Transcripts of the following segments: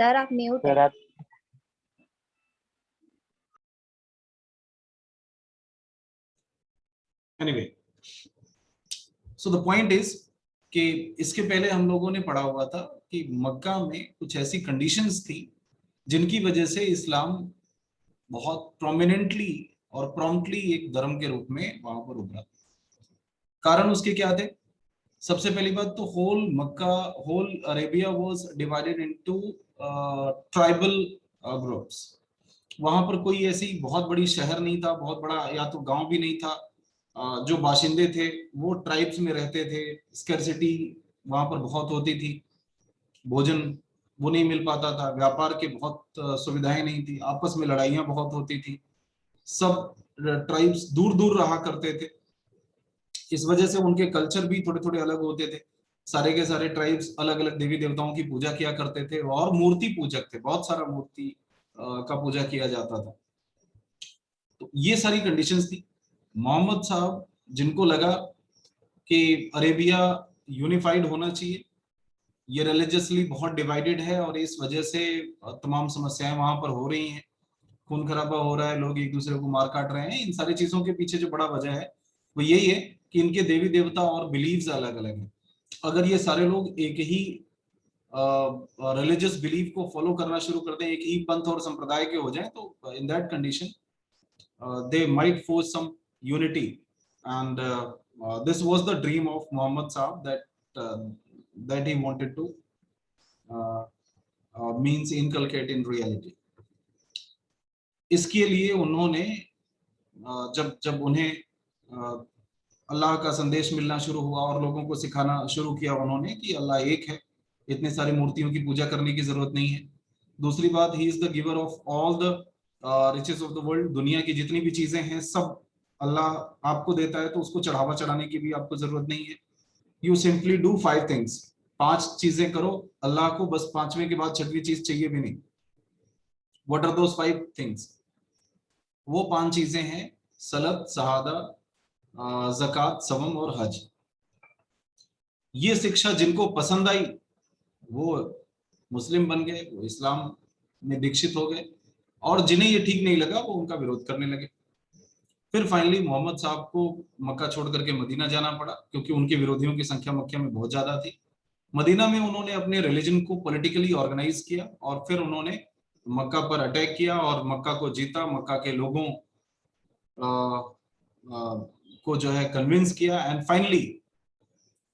Sir आप mute है। Sir आप anyway, so the point is कि इसके पहले हम लोगों ने पढ़ा हुआ था कि मक्का में कुछ ऐसी कंडीशंस थी जिनकी वजह से इस्लाम बहुत प्रोमिनेंटली और प्रॉम्प्टली एक धर्म के रूप में वहां पर उभरा। कारण उसके क्या थे? सबसे पहली बात तो whole Arabia was divided into tribal groups. वहां पर कोई ऐसी बहुत बड़ी शहर नहीं था, बहुत बड़ा या तो गांव भी नहीं था। जो बाशिंदे थे वो ट्राइब्स में रहते थे। स्कैर्सिटी वहां पर बहुत होती थी, भोजन वो नहीं मिल पाता था, व्यापार के बहुत सुविधाएं नहीं थी, आपस में लड़ाइयां बहुत होती थी, सब ट्राइब्स दूर दूर रहा करते थे। इस वजह से उनके कल्चर भी थोड़े थोड़े अलग होते थे। सारे के सारे ट्राइब्स अलग अलग देवी देवताओं की पूजा किया करते थे और मूर्ति पूजक थे, बहुत सारा मूर्ति का पूजा किया जाता था। तो ये सारी कंडीशंस थी। मोहम्मद साहब जिनको लगा कि अरेबिया यूनिफाइड होना चाहिए, ये रिलीजियसली बहुत डिवाइडेड है और इस वजह से तमाम समस्याएं वहां पर हो रही हैं, खून खराबा हो रहा है, लोग एक दूसरे को मार काट रहे हैं। इन सारी चीजों के पीछे जो बड़ा वजह है वो यही है कि इनके देवी देवता और बिलीव्स अलग अलग हैं। अगर ये सारे लोग एक ही रिलीजियस बिलीफ को फॉलो करना शुरू कर दें, एक ही पंथ और संप्रदाय के हो जाएं, तो in that condition they might force some unity, and this was the dream of Muhammad Saab that he wanted to means inculcate in reality. इसके लिए उन्होंने जब जब उन्हें अल्लाह का संदेश मिलना शुरू हुआ और लोगों को सिखाना शुरू किया उन्होंने कि अल्लाह एक है, इतने सारी मूर्तियों की पूजा करने की जरूरत नहीं है। दूसरी बात, he is the giver of all the riches of the world. दुनिया की जितनी भी चीजें हैं सब अल्लाह आपको देता है, तो उसको चढ़ावा चढ़ाने की भी आपको जरूरत नहीं है। यू सिंपली डू 5 थिंग्स, 5 चीजें करो अल्लाह को, बस 5वें के बाद 6वीं चीज चाहिए भी नहीं। What are those 5 things? वो 5 चीजें हैं सलत, शहादा, ज़कात, सवम और हज। ये शिक्षा जिनको पसंद आई वो मुस्लिम बन गए, वो इस्लाम में दीक्षित हो गए, और जिन्हें ये ठीक नहीं लगा वो उनका विरोध करने लगे। फिर फाइनली मोहम्मद साहब को मक्का छोड़ करके मदीना जाना पड़ा, क्योंकि उनके विरोधियों की संख्या मक्का में बहुत ज्यादा थी। मदीना में उन्होंने अपने रिलीजन को पॉलिटिकली ऑर्गेनाइज किया और फिर उन्होंने मक्का पर अटैक किया और मक्का को जीता। मक्का के लोगों को जो है कन्विंस किया, and finally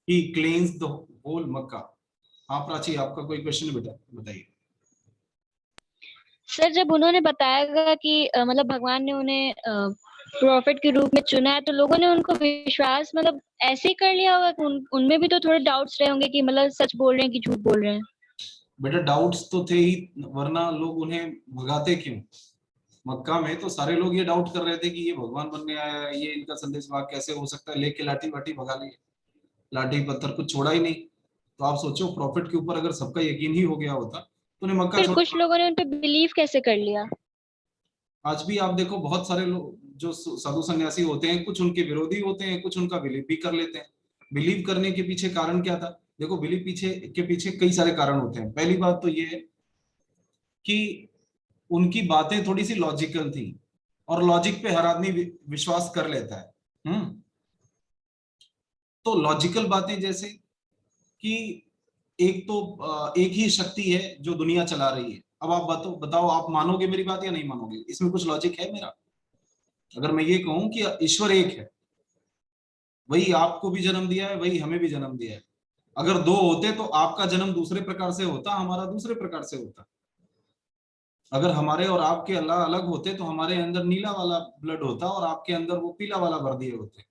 he cleansed the whole Mecca. हाँ प्राची, आपका कोई क्वेश्चन बेटा बताइए। सर जब उन्होंने बताया कि मतलब भगवान ने उन्हें प्रॉफिट के रूप में चुना है, तो लोगों ने उनको विश्वास मतलब ऐसे ही कर लिया होगा कि उनमें भी तो थोड़े डाउट्स रहे होंगे कि मतलब सच बोल रहे हैं कि झूठ बोल रहे हैं। बेटा डाउट्स तो थे ही, वरना लोग उन्हें भगाते क्यों? मक्का में तो सारे लोग ये डाउट कर रहे थे कि ये भगवान बनने आया है, ये इनका संदेश वाहक कैसे हो सकता है, लेके लाठी वाठी भगा लिए, लाठी पत्थर कुछ छोड़ा ही नहीं। तो आप सोचो प्रॉफिट के ऊपर अगर सबका यकीन ही हो गया होता तो उन्हें मक्का फिर छोड़। कुछ लोगों ने उन पे बिलीव कैसे कर लिया? आज भी आप देखो बहुत सारे लोग जो साधु सन्यासी होते हैं, कुछ उनके विरोधी होते हैं, कुछ उनका बिलीव भी कर लेते हैं। बिलीव करने के पीछे कारण क्या था? देखो बिलीव के पीछे कई सारे कारण होते हैं। पहली बात तो ये है कि उनकी बातें थोड़ी सी लॉजिकल थी, और लॉजिक पे हर आदमी विश्वास कर लेता है। तो लॉजिकल बातें जैसे कि एक ही शक्ति है जो दुनिया चला रही है। अब आप बताओ आप मानोगे मेरी बात या नहीं मानोगे? इसमें कुछ लॉजिक है मेरा? अगर मैं ये कहूं कि ईश्वर एक है, वही आपको भी जन्म दिया है, वही हमें भी जन्म दिया है। अगर 2 होते तो आपका जन्म दूसरे प्रकार से होता, हमारा दूसरे प्रकार से होता। अगर हमारे और आपके अल्लाह अलग होते तो हमारे अंदर नीला वाला ब्लड होता और आपके अंदर वो पीला वाला भर दिए होते।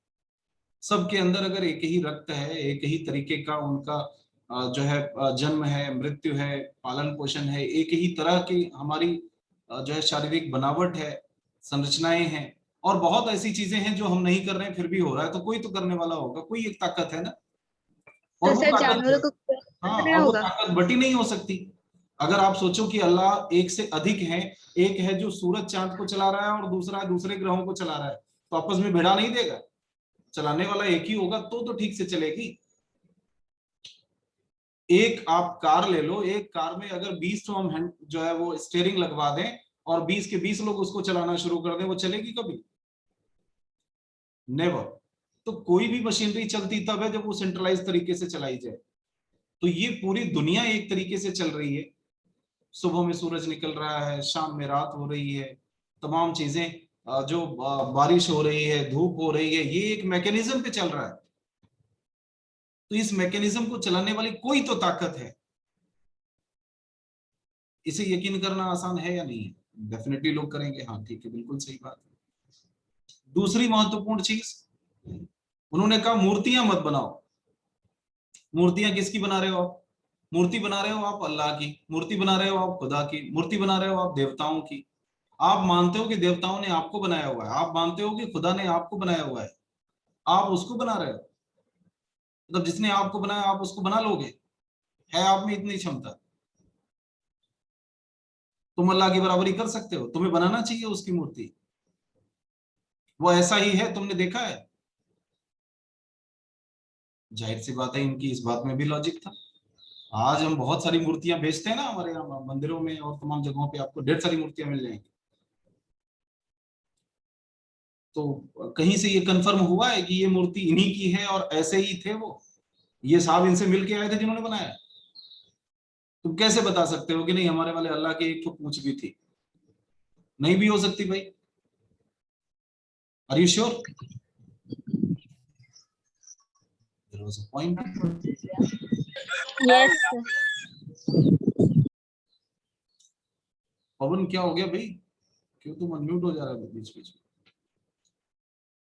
सबके अंदर अगर एक ही रक्त है, एक ही तरीके का उनका जो है जन्म है, मृत्यु है, पालन पोषण है, एक ही तरह की हमारी जो है शारीरिक बनावट है, संरचनाएं हैं, और बहुत ऐसी चीजें हैं जो हम नहीं कर रहे हैं फिर भी हो रहा है, तो कोई तो करने वाला होगा, कोई एक ताकत है ना। और तो वो सर ताकत, जानवरों को हाँ, करना और वो होगा। ताकत बटी नहीं हो सकती। अगर आप सोचो कि अल्लाह एक से अधिक है, एक है जो सूरज चांद को चला रहा है और दूसरा दूसरे ग्रहों को चला रहा है, तो आपस में भिड़ा नहीं देगा। चलाने वाला एक ही होगा तो ठीक से चलेगी। एक आप कार ले लो, एक कार में अगर 20 तो हम जो है वो स्टीयरिंग लगवा दें और 20 के 20 लोग उसको चलाना शुरू कर दें, वो चलेगी कभी? नेवर। तो कोई भी मशीनरी चलती तब है जब वो सेंट्रलाइज तरीके से चलाई जाए। तो ये पूरी दुनिया एक तरीके से चल रही है, सुबह में सूरज निकल रहा है, शाम में रात हो रही है, तमाम चीजें जो बारिश हो रही है, धूप हो रही है, ये एक मैकेनिज्म पे चल रहा है। तो इस मैकेनिज्म को चलाने वाली कोई तो ताकत है। इसे यकीन करना आसान है या नहीं है? डेफिनेटली लोग करेंगे, हाँ ठीक है, बिल्कुल सही बात है। दूसरी महत्वपूर्ण चीज, उन्होंने कहा मूर्तियां मत बनाओ। मूर्तियां किसकी बना रहे हो आप? मूर्ति बना रहे हो आप अल्लाह की, मूर्ति बना रहे हो आप खुदा की, मूर्ति बना रहे हो आप देवताओं की। आप मानते हो कि देवताओं ने आपको बनाया हुआ है, आप मानते हो कि खुदा ने आपको बनाया हुआ है, आप उसको बना रहे हो। मतलब जिसने आपको बनाया आप उसको बना लोगे? है आप में इतनी क्षमता? तुम अल्लाह की बराबरी कर सकते हो? तुम्हें बनाना चाहिए उसकी मूर्ति? वो ऐसा ही है, तुमने देखा है? जाहिर सी बात है इनकी इस बात में भी लॉजिक था। आज हम बहुत सारी मूर्तियां बेचते हैं ना हमारे यहाँ मंदिरों में और तमाम जगहों पे, आपको ढेर सारी मूर्तियां मिल जाएंगी। तो कहीं से ये कंफर्म हुआ है कि ये मूर्ति इन्हीं की है और ऐसे ही थे वो? ये साहब इनसे मिल के आए थे जिन्होंने बनाया? तुम कैसे बता सकते हो कि नहीं हमारे वाले अल्लाह की एक तो पूंछ भी थी? नहीं भी हो सकती भाई। Are you sure? There was a point. Yes. Pawan क्या हो गया भाई? क्यों तुम अनम्यूट हो जा रहा है बीच बीच में?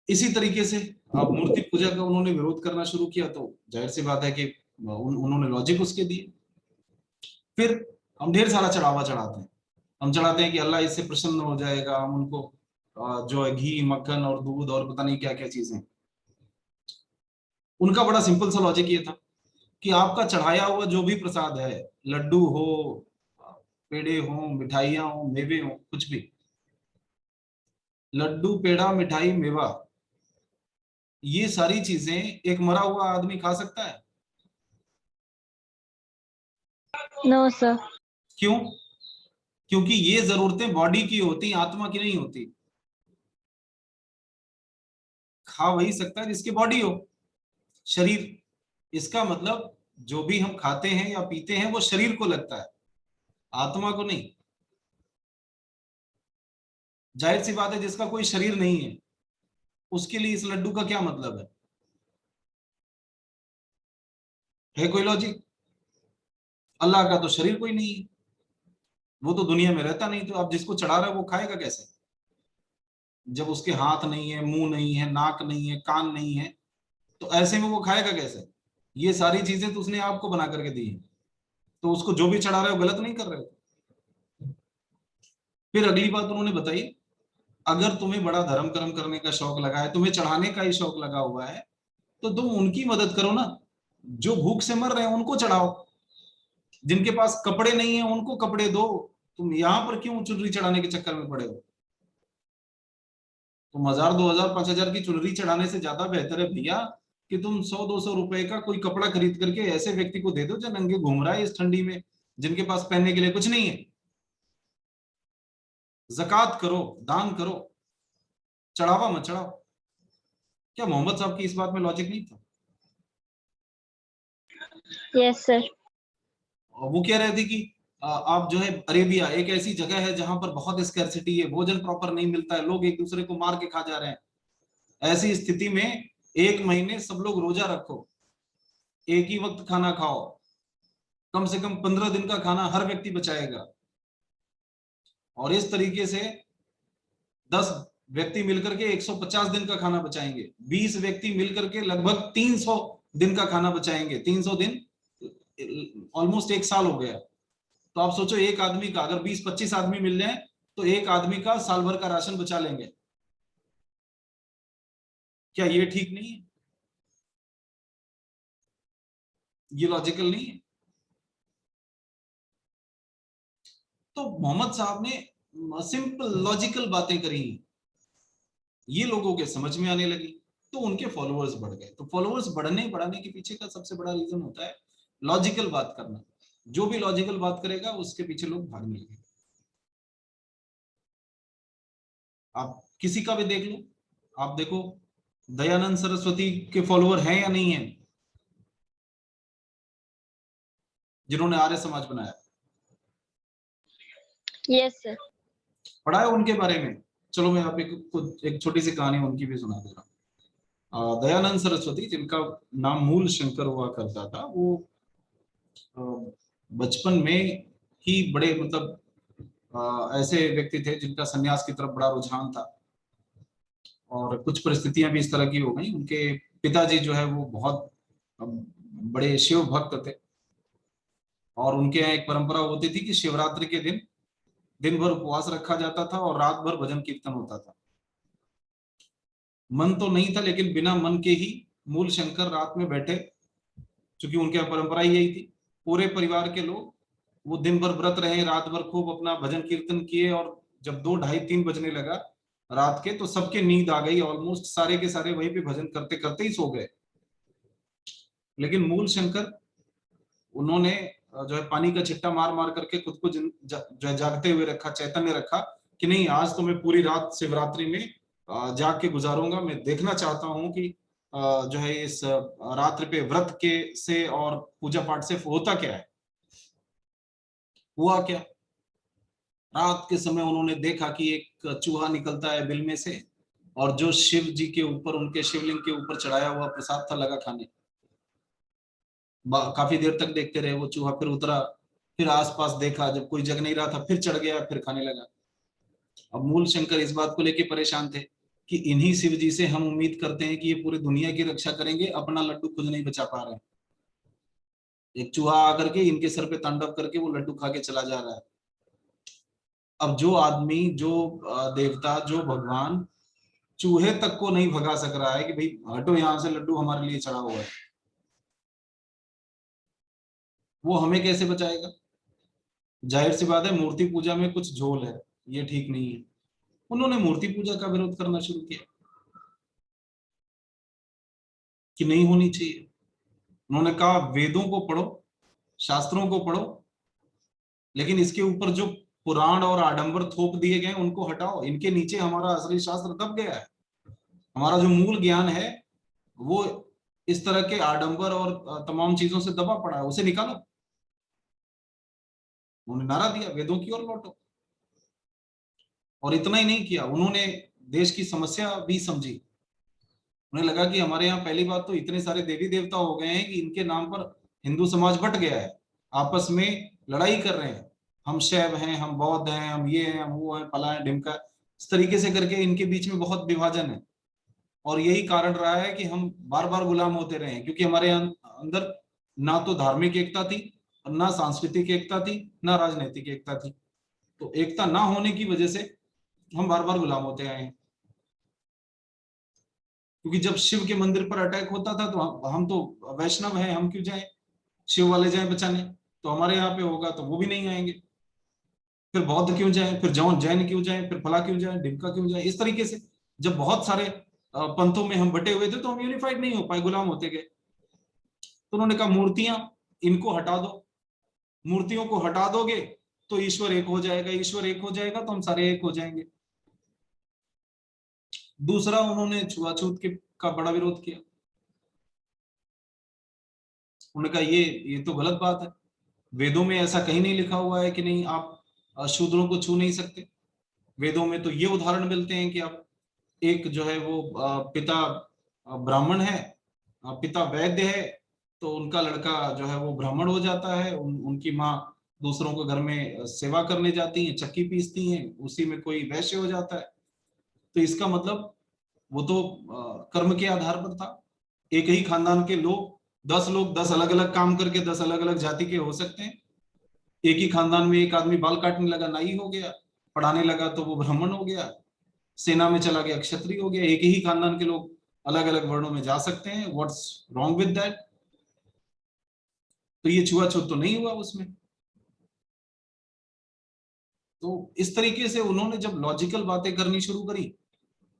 इसी तरीके से अब मूर्ति पूजा का उन्होंने विरोध करना शुरू किया, तो जाहिर सी बात है कि उन्होंने लॉजिक उसके दिए। फिर हम ढेर सारा चढ़ावा चढ़ाते हैं। हम चढ़ाते हैं कि अल्लाह इससे प्रसन्न हो जाएगा, हम उनको जो है घी मक्खन और दूध और पता नहीं क्या क्या चीजें। उनका बड़ा सिंपल सा लॉजिक ये था कि आपका चढ़ाया हुआ जो भी प्रसाद है, लड्डू हो, पेड़े हो, मिठाइयां हो, मेवे हो, कुछ भी, लड्डू पेड़ा मिठाई मेवा, ये सारी चीजें एक मरा हुआ आदमी खा सकता है? No sir. क्यों? क्योंकि ये जरूरतें बॉडी की होती, आत्मा की नहीं होती। खा वही सकता है जिसकी बॉडी हो, शरीर। इसका मतलब जो भी हम खाते हैं या पीते हैं वो शरीर को लगता है, आत्मा को नहीं। जाहिर सी बात है जिसका कोई शरीर नहीं है उसके लिए इस लड्डू का क्या मतलब है कोई लॉजिक? अल्लाह का तो शरीर कोई नहीं है, वो तो दुनिया में रहता नहीं, तो आप जिसको चढ़ा रहे हो वो खाएगा कैसे जब उसके हाथ नहीं है, मुंह नहीं है, नाक नहीं है, कान नहीं है? तो ऐसे में वो खाएगा कैसे? ये सारी चीजें तो उसने आपको बना करके दी है, तो उसको जो भी चढ़ा रहे हो गलत नहीं कर रहे हो। फिर अगली बात उन्होंने बताई, अगर तुम्हें बड़ा धर्म कर्म करने का शौक लगा है, तुम्हें चढ़ाने का ही शौक लगा हुआ है, तो तुम उनकी मदद करो ना। जो भूख से मर रहे हैं उनको चढ़ाओ, जिनके पास कपड़े नहीं है उनको कपड़े दो। तुम यहां पर क्यों चुनरी चढ़ाने के चक्कर में पड़े हो? तुम 1000 2000 5000 की चुनरी चढ़ाने से ज्यादा बेहतर है भैया कि तुम 100 200 रुपए का कोई कपड़ा खरीद करके ऐसे व्यक्ति को दे दो जो नंगे घूम रहा है इस ठंडी में, जिनके पास पहनने के लिए कुछ नहीं है। जकात करो, दान करो, चढ़ावा मत चढ़ाओ। क्या मोहम्मद साहब की इस बात में लॉजिक नहीं था? Yes sir. और वो कह रहे थे कि आप जो है अरेबिया एक ऐसी जगह है जहां पर बहुत स्कैर्सिटी है, भोजन प्रॉपर नहीं मिलता है, लोग एक दूसरे को मार के खा जा रहे हैं। ऐसी स्थिति में 1 महीने सब लोग रोजा रखो, एक ही वक्त खाना खाओ, कम से कम 15 दिन का खाना हर व्यक्ति बचाएगा। और इस तरीके से 10 व्यक्ति मिलकर के 150 दिन का खाना बचाएंगे, 20 व्यक्ति मिलकर के लगभग 300 दिन का खाना बचाएंगे। 300 दिन ऑलमोस्ट 1 साल हो गया। तो आप सोचो एक आदमी का अगर 20-25 आदमी मिल जाए तो एक आदमी का साल भर का राशन बचा लेंगे। क्या ये ठीक नहीं है? ये लॉजिकल नहीं है? तो मोहम्मद साहब ने सिंपल लॉजिकल बातें करी, ये लोगों के समझ में आने लगी, तो उनके फॉलोअर्स बढ़ गए। तो फॉलोअर्स बढ़ने बढ़ाने के पीछे का सबसे बड़ा रीजन होता है लॉजिकल बात करना, जो भी लॉजिकल बात करेगा उसके पीछे लोग भागने लगे। आप किसी का भी देख लो, आप देखो दयानंद सरस्वती के फॉलोअर हैं या नहीं है, जिन्होंने आर्य समाज बनाया? Yes sir. पढ़ा है उनके बारे में? चलो मैं आप एक छोटी सी कहानी उनकी भी सुना दे रहा हूँ। दयानंद सरस्वती, जिनका नाम मूल शंकर हुआ करता था, वो बचपन में ही बड़े मतलब ऐसे व्यक्ति थे जिनका सन्यास की तरफ बड़ा रुझान था, और कुछ परिस्थितियां भी इस तरह की हो गई। उनके पिताजी जो है वो बहुत बड़े शिव भक्त थे, और उनके यहाँ एक परंपरा होती थी कि शिवरात्रि के दिन दिन भर उपवास रखा जाता था और रात भर भजन कीर्तन होता था। मन तो नहीं था, लेकिन बिना मन के ही मूल शंकर रात में बैठे, क्योंकि उनके यहाँ परंपरा ही यही थी, पूरे परिवार के लोग वो दिन भर व्रत रहे, रात भर खूब अपना भजन कीर्तन किए, और जब 2, ढाई, 3 बजने लगा रात के, तो सबके नींद आ गई, ऑलमोस्ट सारे के सारे वहीं पे भजन करते करते ही सो गए। लेकिन मूल शंकर, उन्होंने जो है पानी का छिट्टा मार मार करके खुद को जो है जागते हुए रखा, चैतन्य रखा कि नहीं, आज तो मैं पूरी रात शिवरात्रि में जाग के गुजारूंगा। मैं देखना चाहता हूं कि जो है इस रात्रि पे व्रत के से और पूजा पाठ से होता क्या है। हुआ क्या, रात के समय उन्होंने देखा कि एक चूहा निकलता है बिल में से, और जो शिव जी के ऊपर, उनके शिवलिंग के ऊपर चढ़ाया हुआ प्रसाद था, लगा खाने। काफी देर तक देखते रहे वो चूहा, फिर उतरा, फिर आसपास देखा, जब कोई जग नहीं रहा था फिर चढ़ गया, फिर खाने लगा। अब मूल शंकर इस बात को लेकर परेशान थे कि इन्हीं शिव जी से हम उम्मीद करते हैं कि ये पूरी दुनिया की रक्षा करेंगे, अपना लड्डू खुद नहीं बचा पा रहे हैं। एक चूहा आकर के इनके सर पे तांडव करके वो लड्डू खा के चला जा रहा है। अब जो आदमी, जो देवता, जो भगवान चूहे तक को नहीं भगा सक रहा है कि भाई हटो यहां से, लड्डू हमारे लिए चढ़ा हुआ है, वो हमें कैसे बचाएगा? जाहिर सी बात है, मूर्ति पूजा में कुछ झोल है, ये ठीक नहीं है। उन्होंने मूर्ति पूजा का विरोध करना शुरू किया कि नहीं होनी चाहिए। उन्होंने कहा वेदों को पढ़ो, शास्त्रों को पढ़ो, लेकिन इसके ऊपर जो पुराण और आडंबर थोप दिए गए उनको हटाओ। इनके नीचे हमारा असली शास्त्र दब गया है। हमारा जो मूल ज्ञान है वो इस तरह के आडंबर और तमाम चीजों से दबा पड़ा है, उसे निकालो। उन्होंने नारा दिया, वेदों की ओर लौटो। और इतना ही नहीं किया, उन्होंने देश की समस्या भी समझी। उन्हें लगा कि हमारे यहाँ पहली बात तो इतने सारे देवी देवता हो गए हैं कि इनके नाम पर हिंदू समाज बट गया है, आपस में लड़ाई कर रहे हैं। हम शैव हैं, हम बौद्ध हैं, हम ये हैं, हम वो हैं, फला है, ढिमका, इस तरीके से करके इनके बीच में बहुत विभाजन है। और यही कारण रहा है कि हम बार बार गुलाम होते रहे हैं, क्योंकि हमारे अंदर ना तो धार्मिक एकता थी, और ना सांस्कृतिक एकता थी, ना राजनीतिक एकता थी। तो एकता ना होने की वजह से हम बार बार गुलाम होते आए हैं। क्योंकि जब शिव के मंदिर पर अटैक होता था तो हम तो वैष्णव हैं, हम क्यों जाएं, शिव वाले जाएं बचाने। तो हमारे यहाँ पे होगा तो वो भी नहीं आएंगे। फिर बौद्ध क्यों जाएं, फिर जैन क्यों जाएं, फिर फला क्यों जाएं, ढिमका क्यों जाएं। इस तरीके से जब बहुत सारे पंथों में हम बटे हुए थे तो हम यूनिफाइड नहीं हो पाए, गुलाम होते गए। तो उन्होंने कहा मूर्तियां इनको हटा दो, मूर्तियों को हटा दोगे तो ईश्वर एक हो जाएगा, ईश्वर एक हो जाएगा तो हम सारे एक हो जाएंगे। दूसरा, उन्होंने छुआछूत के का बड़ा विरोध किया। उन्होंने कहा ये तो गलत बात है, वेदों में ऐसा कहीं नहीं लिखा हुआ है कि नहीं आप शूद्रों को छू नहीं सकते। वेदों में तो ये उदाहरण मिलते हैं कि आप, एक जो है वो पिता ब्राह्मण है, पिता वैद्य है, तो उनका लड़का जो है वो ब्राह्मण हो जाता है, उनकी माँ दूसरों को घर में सेवा करने जाती हैं, चक्की पीसती हैं, उसी में कोई वैश्य हो जाता है। तो इसका मतलब वो तो कर्म के आधार पर था। एक ही खानदान के लोग 10 लोग 10 अलग अलग काम करके 10 अलग अलग जाति के हो सकते हैं। एक ही खानदान में एक आदमी बाल काटने लगा, नाई हो गया, पढ़ाने लगा तो वो ब्राह्मण हो गया, सेना में चला गया क्षत्रिय हो गया। एक ही खानदान के लोग अलग अलग वर्णों में जा सकते हैं, व्हाट्स रॉन्ग विद दैट? तो ये छुआछूत तो नहीं हुआ उसमें। तो इस तरीके से उन्होंने जब लॉजिकल बातें करनी शुरू करी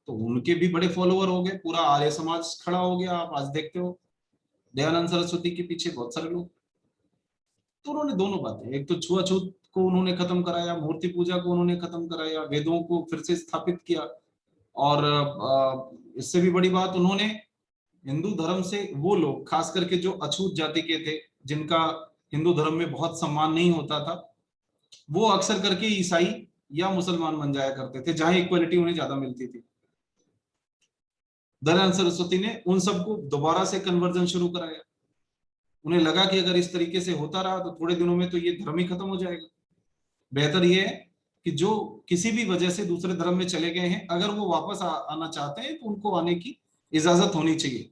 तो उनके भी बड़े फॉलोअर हो गए, पूरा आर्य समाज खड़ा हो गया। आप आज देखते हो दयानंद सरस्वती के पीछे बहुत सारे लोग। तो उन्होंने दोनों बातें, एक तो छुआछूत को उन्होंने खत्म कराया, मूर्ति पूजा को उन्होंने खत्म कराया, वेदों को फिर से स्थापित किया, और इससे भी बड़ी बात, उन्होंने हिंदू धर्म से वो लोग, खास करके जो अछूत जाति के थे, जिनका हिंदू धर्म में बहुत सम्मान नहीं होता था, वो अक्सर करके ईसाई या मुसलमान बन जाया करते थे, जहां इक्वलिटी उन्हें ज्यादा मिलती थी। दयानंद सरस्वती ने उन सबको दोबारा से कन्वर्जन शुरू कराया। उन्हें लगा कि अगर इस तरीके से होता रहा तो थोड़े दिनों में तो ये धर्म ही खत्म हो जाएगा। बेहतर ये है कि जो किसी भी वजह से दूसरे धर्म में चले गए हैं, अगर वो वापस आना चाहते हैं तो उनको आने की इजाजत होनी चाहिए,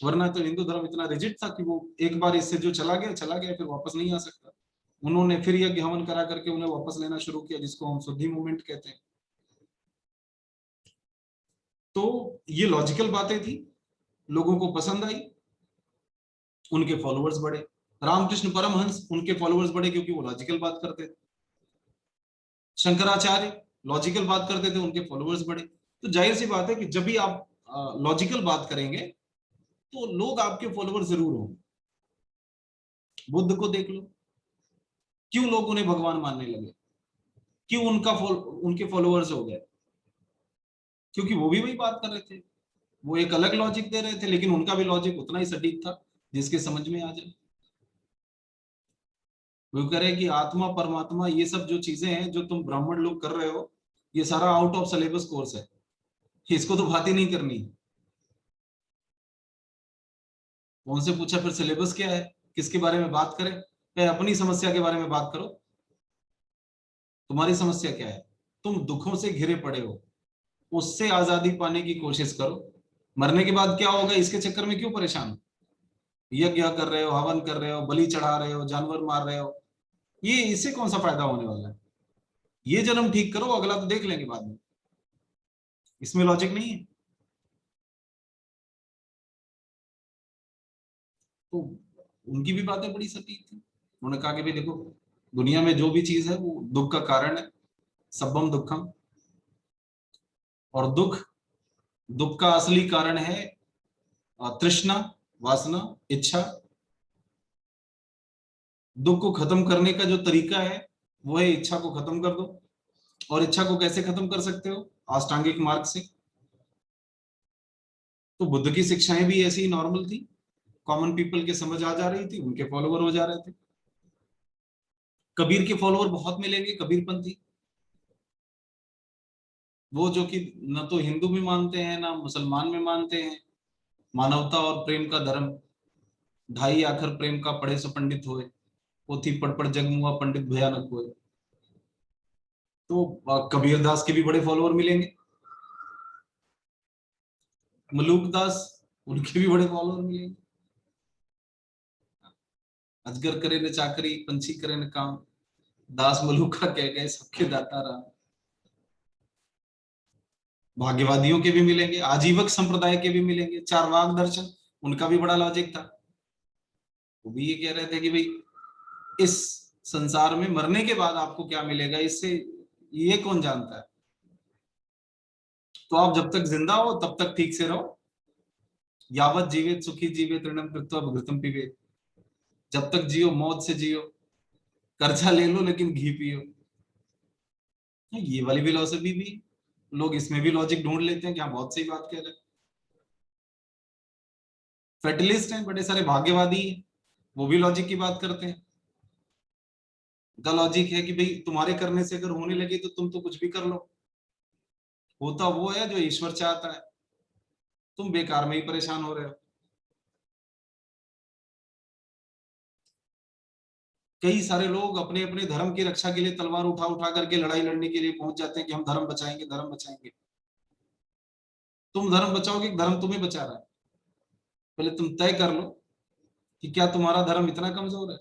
वरना तो हिंदू धर्म इतना रिजिड था कि वो एक बार इससे जो चला गया, फिर वापस नहीं आ सकता। उन्होंने फिर यज्ञ हवन करा करके उन्हें वापस लेना शुरू किया, जिसको हम शुद्धि मूवमेंट कहते हैं। तो ये लॉजिकल बातें थी, लोगों को पसंद आई, उनके फॉलोअर्स बढ़े। रामकृष्ण परमहंस, उनके फॉलोअर्स बढ़े क्योंकि वो लॉजिकल बात करते थे। शंकराचार्य लॉजिकल बात करते थे, उनके फॉलोअर्स बढ़े। तो जाहिर सी बात है कि जब भी आप लॉजिकल बात करेंगे तो लोग आपके फॉलोअर जरूर होंगे। बुद्ध को देख लो, क्यों लोग उन्हें भगवान मानने लगे, क्यों उनके फॉलोअर्स हो गए? क्योंकि वो भी वही बात कर रहे थे, वो एक अलग लॉजिक दे रहे थे, लेकिन उनका भी लॉजिक उतना ही सटीक था जिसके समझ में आ जाए। वो कह रहे कि आत्मा परमात्मा ये सब जो चीजें हैं जो तुम ब्राह्मण लोग कर रहे हो, ये सारा आउट ऑफ सिलेबस कोर्स है, इसको तो बात ही नहीं करनी। उनसे पूछा फिर सिलेबस क्या है, किसके बारे में बात करें? अपनी समस्या के बारे में बात करो। तुम्हारी समस्या क्या है? तुम दुखों से घिरे पड़े हो, उससे आजादी पाने की कोशिश करो। मरने के बाद क्या होगा इसके चक्कर में क्यों परेशान हो? यज्ञ कर रहे हो, हवन कर रहे हो, बलि चढ़ा रहे हो, जानवर मार रहे हो, ये इससे कौन सा फायदा होने वाला है? ये जन्म ठीक करो, अगला तो देख लेंगे बाद में। इसमें लॉजिक नहीं है। तो उनकी भी बातें बड़ी सटीक थी। उन्होंने कहा कि भाई देखो, दुनिया में जो भी चीज है वो दुख का कारण है, सबम दुखम। और दुख का असली कारण है तृष्णा, वासना, इच्छा। दुख को खत्म करने का जो तरीका है वो है इच्छा को खत्म कर दो। और इच्छा को कैसे खत्म कर सकते हो? अष्टांगिक मार्ग से। तो बुद्ध की शिक्षाएं भी ऐसी ही नॉर्मल थी, कॉमन पीपल के समझ आ जा रही थी, उनके फॉलोवर हो जा रहे थे। कबीर के फॉलोवर बहुत मिलेंगे, कबीरपंथी, वो जो कि न तो हिंदू में मानते हैं ना मुसलमान में मानते हैं। मानवता और प्रेम का धर्म, ढाई आखर प्रेम का पढ़े सो पंडित होए, पोथी पढ़ पढ़ जग मुआ पंडित भयानक होए। तो कबीर दास के भी बड़े फॉलोअर मिलेंगे। मलूक दास, उनके भी बड़े फॉलोअर मिलेंगे। अजगर करे न चाकरी, पंछी करे न काम, दास मलूक का कह गए सबके दाता राम। भाग्यवादियों के भी मिलेंगे, आजीवक संप्रदाय के भी मिलेंगे, चारवाक दर्शन, उनका भी बड़ा लॉजिक था। वो भी ये कह रहे थे कि भाई इस संसार में मरने के बाद आपको क्या मिलेगा, इससे ये कौन जानता है। तो आप जब तक जिंदा हो तब तक ठीक से रहो। यावत जीवित सुखी जीवित तृणम कृत्वा घृतम पीबेत। जब तक जियो मौत से जियो, कर्जा ले लो लेकिन घी पियो। ये वाली फिलॉसफी भी लोग इसमें भी लॉजिक ढूंढ लेते हैं कि हाँ बहुत सही बात कह रहे हैं। फेटलिस्ट हैं बड़े सारे, भाग्यवादी हैं, वो भी लॉजिक की बात करते हैं। उनका लॉजिक है कि भाई तुम्हारे करने से अगर होने लगे तो तुम तो कुछ भी कर लो, होता वो है जो ईश्वर चाहता है, तुम बेकार में ही परेशान हो रहे हो। कई सारे लोग अपने अपने धर्म की रक्षा के लिए तलवार उठा उठा करके लड़ाई लड़ने के लिए पहुंच जाते हैं कि हम धर्म बचाएंगे, धर्म बचाएंगे। तुम धर्म बचाओगे कि धर्म तुम्हें बचा रहा है? पहले तुम तय कर लो कि क्या तुम्हारा धर्म इतना कमजोर है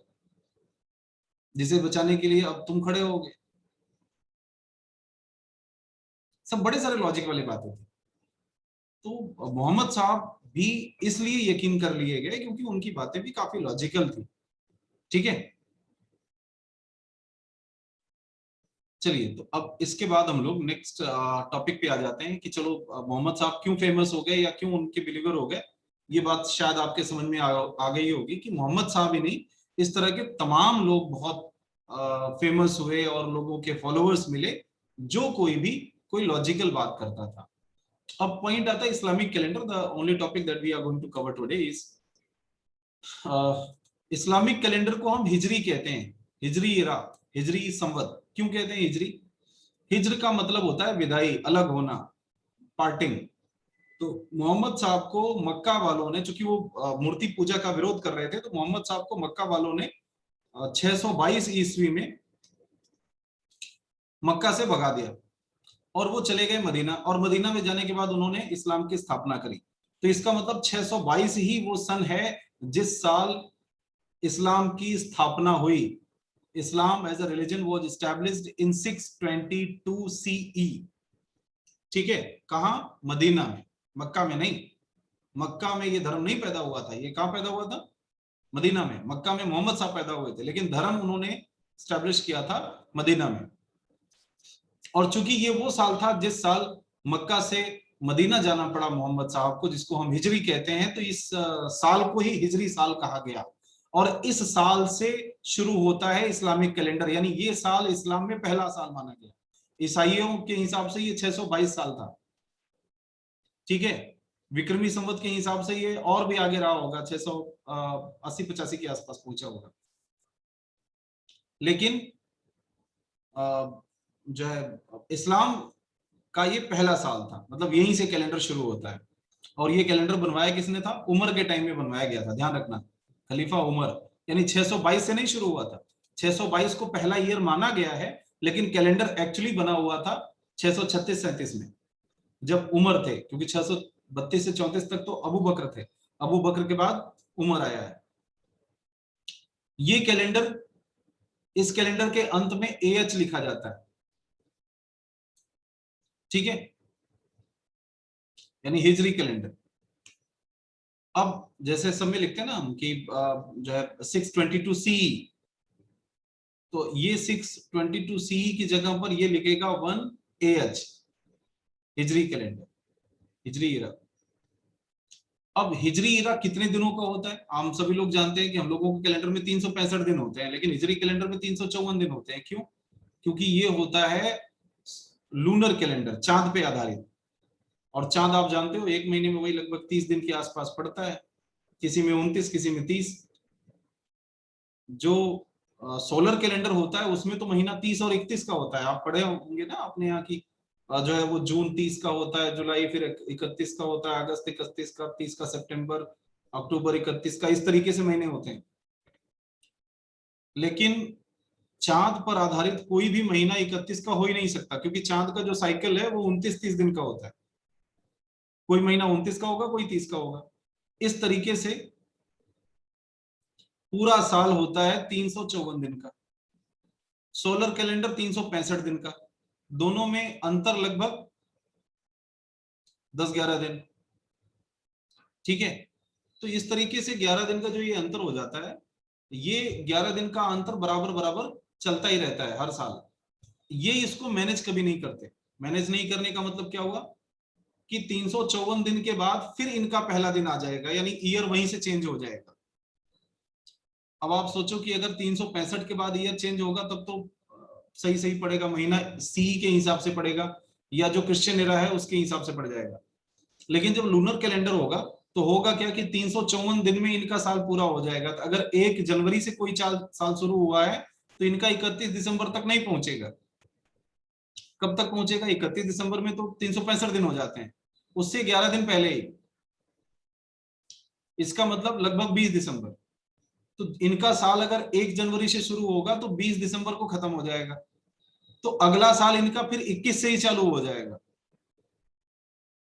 जिसे बचाने के लिए अब तुम खड़े होगे। सब बड़े सारे लॉजिक वाली बातें थी। तो मोहम्मद साहब भी इसलिए यकीन कर लिए गए क्योंकि उनकी बातें भी काफी लॉजिकल थी। ठीक है, चलिए, तो अब इसके बाद हम लोग नेक्स्ट टॉपिक पे आ जाते हैं कि चलो मोहम्मद साहब क्यों फेमस हो गए या क्यों उनके बिलीवर हो गए। ये बात शायद आपके समझ में आ गई होगी कि मोहम्मद साहब ही नहीं, इस तरह के तमाम लोग बहुत फेमस हुए और लोगों के फॉलोअर्स मिले, जो कोई लॉजिकल बात करता था। अब पॉइंट आता है Islamic calendar. The only topic that we are going to cover today is Islamic calendar को हम हिजरी कहते हैं, हिजरी इरा, हिजरी संवत। क्यों कहते हैं हिजरी? हिज्र का मतलब होता है विदाई, अलग होना, पार्टिंग। तो मोहम्मद साहब को मक्का वालों ने, चूंकि वो मूर्ति पूजा का विरोध कर रहे थे, तो मोहम्मद साहब को मक्का वालों ने 622 ईस्वी में मक्का से भगा दिया और वो चले गए मदीना, और मदीना में जाने के बाद उन्होंने इस्लाम की स्थापना करी। तो इसका मतलब 622 ही वो सन है जिस साल इस्लाम की स्थापना हुई। Islam as a religion was established in 622 CE. ठीक है, कहां? मदीना में, मक्का में नहीं। मक्का में ये धर्म नहीं पैदा हुआ था। ये कहां पैदा हुआ था? मदीना में। मक्का में मोहम्मद साहब पैदा हुए थे, लेकिन धर्म उन्होंने स्टैब्लिश किया था मदीना में। और चूंकि ये वो साल था जिस साल मक्का से मदीना जाना पड़ा मोहम्मद साहब को, जिसको हम हिजरी कहते हैं, तो इस साल को ही हिजरी साल कहा गया। और इस साल से शुरू होता है इस्लामिक कैलेंडर, यानी ये साल इस्लाम में पहला साल माना गया। ईसाइयों के हिसाब से ये 622 साल था। ठीक है, विक्रमी संवत के हिसाब से ये और भी आगे रहा होगा, 680-85 के आसपास पहुंचा होगा। लेकिन जो है इस्लाम का ये पहला साल था, मतलब यहीं से कैलेंडर शुरू होता है। और ये कैलेंडर बनवाया किसने था? उमर के टाइम में बनवाया गया था, ध्यान रखना, खलीफा उमर। यानी 622 से नहीं शुरू हुआ था, 622 को पहला ईयर माना गया है, लेकिन कैलेंडर एक्चुअली बना हुआ था 636-37 में, जब उमर थे। क्योंकि 632 से 34 तक तो अबू बकर थे, अबू बकर के बाद उमर आया है। ये कैलेंडर, इस कैलेंडर के अंत में AH लिखा जाता है। ठीक है, यानी हिजरी कैलेंडर। अब जैसे सब में लिखते हैं ना हम कि जो है 622 CE, तो ये 622 CE की जगह पर ये लिखेगा 1 AH, हिजरी कैलेंडर, हिजरी ईरा। अब हिजरी ईरा कितने दिनों का होता है? हम सभी लोग जानते हैं कि हम लोगों के कैलेंडर में 365 दिन होते हैं, लेकिन हिजरी कैलेंडर में 354 दिन होते हैं। क्यों? क्योंकि ये होता है लूनर कैलेंडर, चांद पे आधारित। और चांद आप जानते हो एक महीने में वही लगभग 30 दिन के आसपास पड़ता है, किसी में 29, किसी में 30। जो सोलर कैलेंडर होता है उसमें तो महीना 30 और 31 का होता है। आप पढ़े होंगे ना अपने यहाँ की, जो है वो जून 30 का होता है, जुलाई फिर 31 का होता है, अगस्त 31 का, 30 का सितंबर, अक्टूबर 31 का, इस तरीके से महीने होते हैं। लेकिन चांद पर आधारित कोई भी महीना 31 का हो ही नहीं सकता, क्योंकि चांद का जो साइकिल है वो 29-30 दिन का होता है। कोई महीना 29 का होगा, कोई 30 का होगा। इस तरीके से पूरा साल होता है 354 दिन का। सोलर कैलेंडर 365 दिन का। दोनों में अंतर लगभग 10-11 दिन। ठीक है, तो इस तरीके से 11 दिन का जो ये अंतर हो जाता है, ये 11 दिन का अंतर बराबर बराबर चलता ही रहता है हर साल। ये इसको मैनेज कभी नहीं करते। मैनेज नहीं करने का मतलब क्या हुआ कि 354 दिन के बाद फिर इनका पहला दिन आ जाएगा, यानी ईयर वहीं से चेंज हो जाएगा। अब आप सोचो कि अगर 365 के बाद ईयर चेंज होगा तब तो सही सही पड़ेगा, महीना सी के हिसाब से पड़ेगा, या जो क्रिश्चियन एरा है उसके हिसाब से पड़ जाएगा। लेकिन जब लूनर कैलेंडर होगा तो होगा क्या कि 354 दिन में इनका साल पूरा हो जाएगा। तो अगर 1 जनवरी से कोई साल शुरू हुआ है तो इनका 31 दिसंबर तक नहीं पहुंचेगा। कब तक पहुंचेगा? 31 दिसंबर में तो 365 दिन हो जाते हैं, उससे 11 दिन पहले ही। इसका मतलब लगभग 20 दिसंबर। तो इनका साल अगर 1 जनवरी से शुरू होगा तो 20 दिसंबर को खत्म हो जाएगा। तो अगला साल इनका फिर 21 से ही चालू हो जाएगा।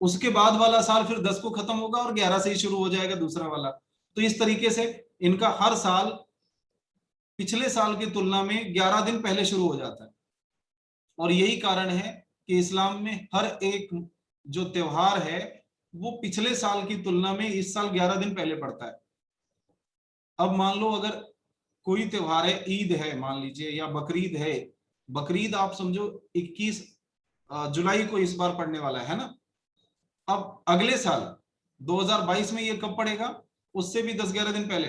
उसके बाद वाला साल फिर 10 को खत्म होगा और 11 से ही शुरू हो जाएगा दूसरा वाला। तो इस तरीके से इनका हर साल पिछले साल की तुलना में 11 दिन पहले शुरू हो जाता है। और यही कारण है कि इस्लाम में हर एक जो त्योहार है वो पिछले साल की तुलना में इस साल 11 दिन पहले पड़ता है। अब मान लो अगर कोई त्योहार है, ईद है मान लीजिए, या बकरीद है। बकरीद आप समझो 21 जुलाई को इस बार पड़ने वाला है ना। अब अगले साल 2022 में ये कब पड़ेगा? उससे भी 10-11 दिन पहले।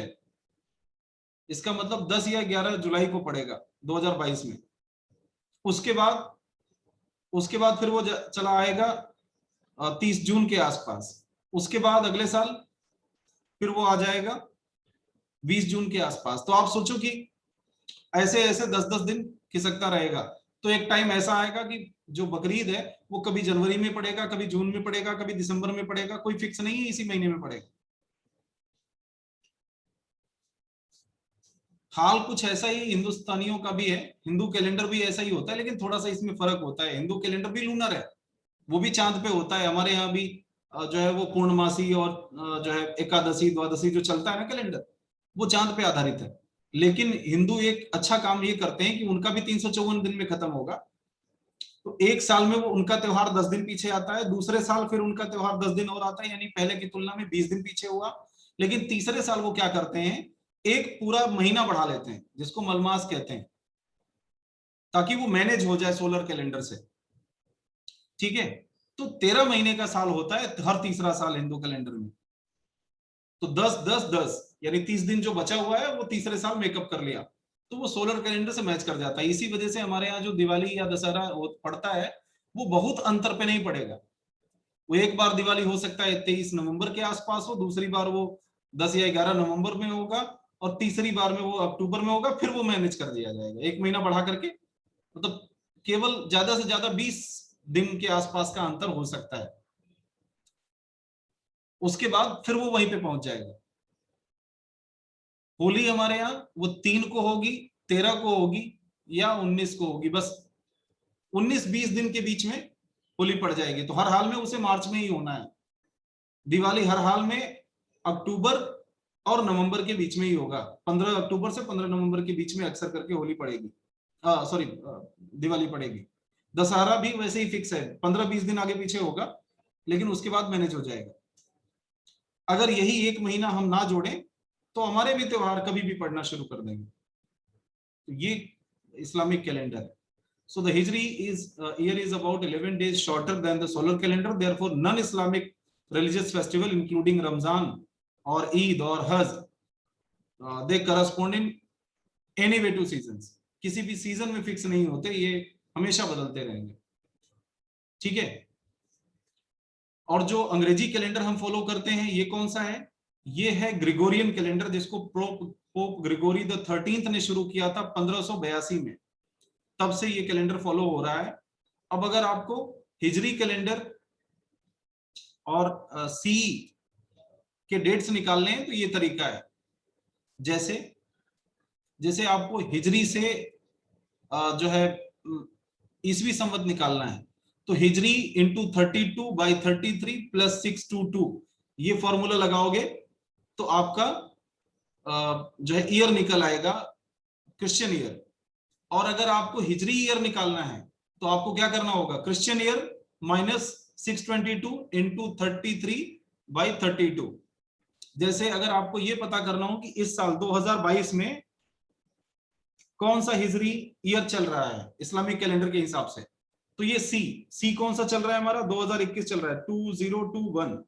इसका मतलब 10 या 11 जुलाई को पड़ेगा 2022 में। उसके बाद फिर वो चला आएगा 30 जून के आसपास। उसके बाद अगले साल फिर वो आ जाएगा 20 जून के आसपास। तो आप सोचो कि ऐसे ऐसे 10-10 दिन खिसकता रहेगा। तो एक टाइम ऐसा आएगा कि जो बकरीद है वो कभी जनवरी में पड़ेगा, कभी जून में पड़ेगा, कभी दिसंबर में पड़ेगा, कोई फिक्स नहीं है इसी महीने में पड़ेगा। हाल कुछ ऐसा ही हिंदुस्तानियों का भी है, हिंदू कैलेंडर भी ऐसा ही होता है, लेकिन थोड़ा सा इसमें फर्क होता है। हिंदू कैलेंडर भी लूनर है, वो भी चांद पे होता है। हमारे यहाँ भी जो है वो पूर्णमासी और जो है एकादशी द्वादशी जो चलता है ना कैलेंडर, वो चांद पे आधारित है। लेकिन हिंदू एक अच्छा काम ये करते हैं कि उनका भी 354 दिन में खत्म होगा। तो एक साल में वो उनका त्योहार 10 दिन पीछे आता है, दूसरे साल फिर उनका त्योहार 10 दिन और आता है, यानी पहले की तुलना में 20 दिन पीछे हुआ। लेकिन तीसरे साल वो क्या करते हैं, एक पूरा महीना बढ़ा लेते हैं, जिसको मलमास कहते हैं, ताकि वो मैनेज हो जाए सोलर कैलेंडर से। ठीक है, तो 13 महीने का साल होता है हर तीसरा साल हिंदू कैलेंडर में। तो 10-10-10 यानी 30 दिन जो बचा हुआ है वो तीसरे साल मेकअप कर लिया, तो वो सोलर कैलेंडर से मैच कर जाता है। इसी वजह से हमारे यहाँ जो दिवाली या दशहरा पड़ता है वो बहुत अंतर पे नहीं पड़ेगा। वो एक बार दिवाली हो सकता है 23 नवंबर के आसपास हो, दूसरी बार वो 10 या 11 नवंबर में होगा, और तीसरी बार में वो अक्टूबर में होगा। फिर वो मैनेज कर दिया जाएगा एक महीना बढ़ा करके, मतलब केवल ज्यादा से ज्यादा 20 दिन के आसपास का अंतर हो सकता है। उसके बाद फिर वो वहीं पे पहुंच जाएगा। होली हमारे यहाँ वो 3 को होगी, 13 को होगी या 19 को होगी, बस 19-20 दिन के बीच में होली पड़ जाएगी। तो हर हाल में उसे मार्च में ही होना है। दिवाली हर हाल में अक्टूबर और नवंबर के बीच में ही होगा। 15 अक्टूबर से 15 नवंबर के बीच में अक्सर करके होली पड़ेगी, सॉरी दिवाली पड़ेगी। दशहरा भी वैसे ही फिक्स है, 15-20 दिन आगे पीछे होगा, लेकिन उसके बाद मैनेज हो जाएगा। अगर यही एक महीना हम ना जोड़ें तो हमारे भी त्योहार कभी भी पड़ना शुरू कर देंगे। तो ये इस्लामिक कैलेंडर है। So the Hijri year is about 11 days shorter than the solar calendar. Therefore, non-Islamic religious festival, including Ramzan or Eid or Hajj, they correspond in any way to seasons. किसी भी season में fix नहीं होते, ये हमेशा बदलते रहेंगे। ठीक है। और जो अंग्रेजी कैलेंडर हम फॉलो करते हैं ये कौन सा है, ये है ग्रिगोरियन कैलेंडर, जिसको पोप ग्रिगोरी द 13th ने शुरू किया था 1582 में। तब से ये कैलेंडर फॉलो हो रहा है। अब अगर आपको हिजरी कैलेंडर और सी के डेट्स निकालने हैं तो ये तरीका है। जैसे आपको हिजरी से जो है ईसवी संवत निकालना है, तो हिजरी इंटू 32/33 + 622 ये फॉर्मूला लगाओगे तो आपका जो है ईयर निकल आएगा, क्रिश्चियन ईयर। और अगर आपको हिजरी ईयर निकालना है तो आपको क्या करना होगा, क्रिश्चियन ईयर -622 × 33/32। जैसे अगर आपको ये पता करना हो कि इस साल 2022 में कौन सा हिजरी ईयर चल रहा है इस्लामिक कैलेंडर के हिसाब से, तो ये सी कौन सा चल रहा है हमारा, 2021 चल रहा है 2021।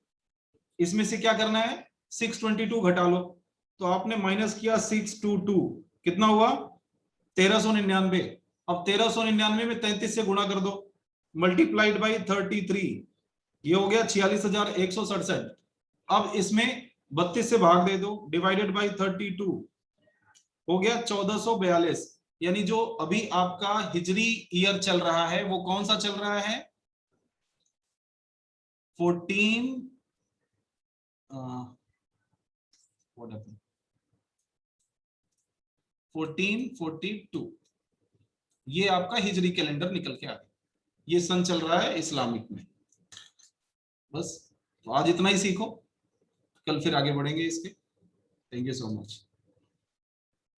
इसमें से क्या करना है, 622 घटा लो, तो आपने माइनस किया 622, कितना हुआ 1399। अब 1399 में 33 से गुणा कर दो, मल्टीप्लाइड बाई 33, ये हो गया 46,167। अब इसमें 32 से भाग दे दो, डिवाइडेड बाई 32 हो गया 1442। यानी जो अभी आपका हिजरी ईयर चल रहा है वो कौन सा चल रहा है, 1442, ये आपका हिजरी कैलेंडर निकल के आ गया। ये सन चल रहा है इस्लामिक में। बस, तो आज इतना ही सीखो, कल फिर आगे बढ़ेंगे इसके। Thank you so much.